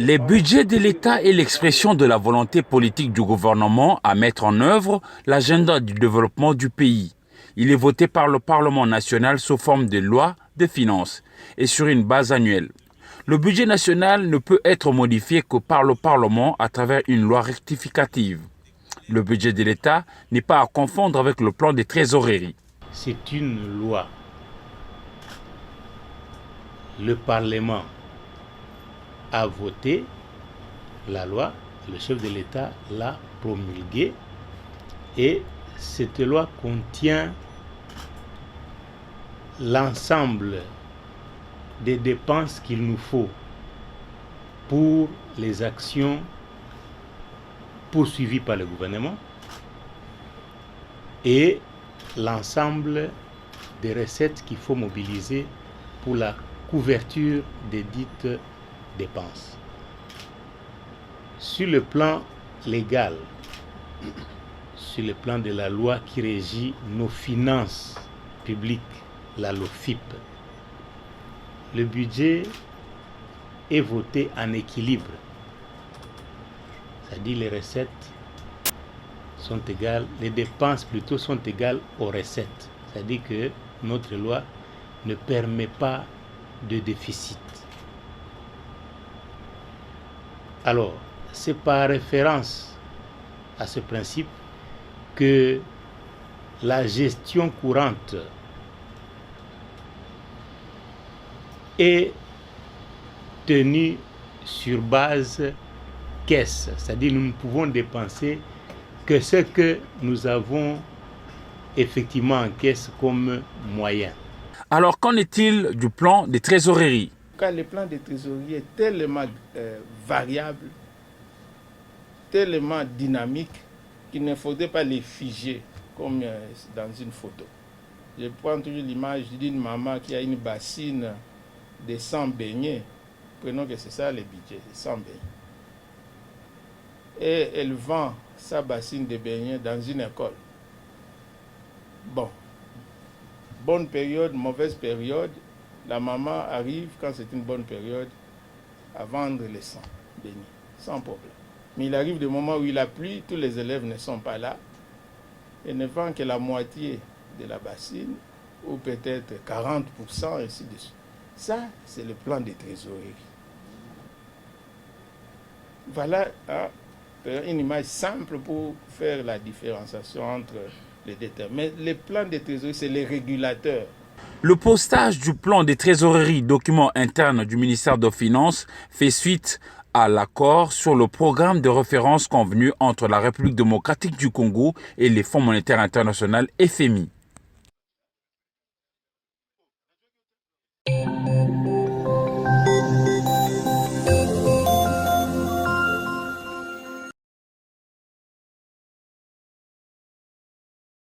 Les budgets de l'État est l'expression de la volonté politique du gouvernement à mettre en œuvre l'agenda du développement du pays. Il est voté par le Parlement national sous forme de loi de finances et sur une base annuelle. Le budget national ne peut être modifié que par le Parlement à travers une loi rectificative. Le budget de l'État n'est pas à confondre avec le plan de trésorerie. C'est une loi. Le Parlement a voté la loi, le chef de l'État l'a promulguée et cette loi contient l'ensemble des dépenses qu'il nous faut pour les actions poursuivies par le gouvernement et l'ensemble des recettes qu'il faut mobiliser pour la couverture des dites dépenses. Sur le plan légal, sur le plan de la loi qui régit nos finances publiques, la LOFIP, le budget est voté en équilibre. C'est-à-dire les recettes sont égales, les dépenses plutôt sont égales aux recettes. C'est-à-dire que notre loi ne permet pas de déficit. Alors, c'est par référence à ce principe que la gestion courante est tenue sur base caisse, c'est-à-dire nous ne pouvons dépenser que ce que nous avons effectivement en caisse comme moyen. Alors qu'en est-il du plan de trésorerie? Car le plan de trésorerie est tellement variable, tellement dynamique, qu'il ne faudrait pas les figer comme dans une photo. Je prends toujours l'image d'une maman qui a une bassine de 100 beignets. Prenons que c'est ça le budget, 100 beignets. Et elle vend sa bassine de beignets dans une école. Bon, bonne période, mauvaise période, la maman arrive, quand c'est une bonne période, à vendre les 100 beignets, sans problème. Mais il arrive des moments où il a plu, tous les élèves ne sont pas là, et ne vend que la moitié de la bassine, ou peut-être 40%, ainsi de suite. Ça, c'est le plan de trésorerie. Voilà une image simple pour faire la différenciation entre les deux termes. Mais le plan de trésorerie, c'est les régulateurs. Le postage du plan de trésorerie, document interne du ministère des Finances, fait suite à l'accord sur le programme de référence convenu entre la République démocratique du Congo et les Fonds monétaires internationaux FMI.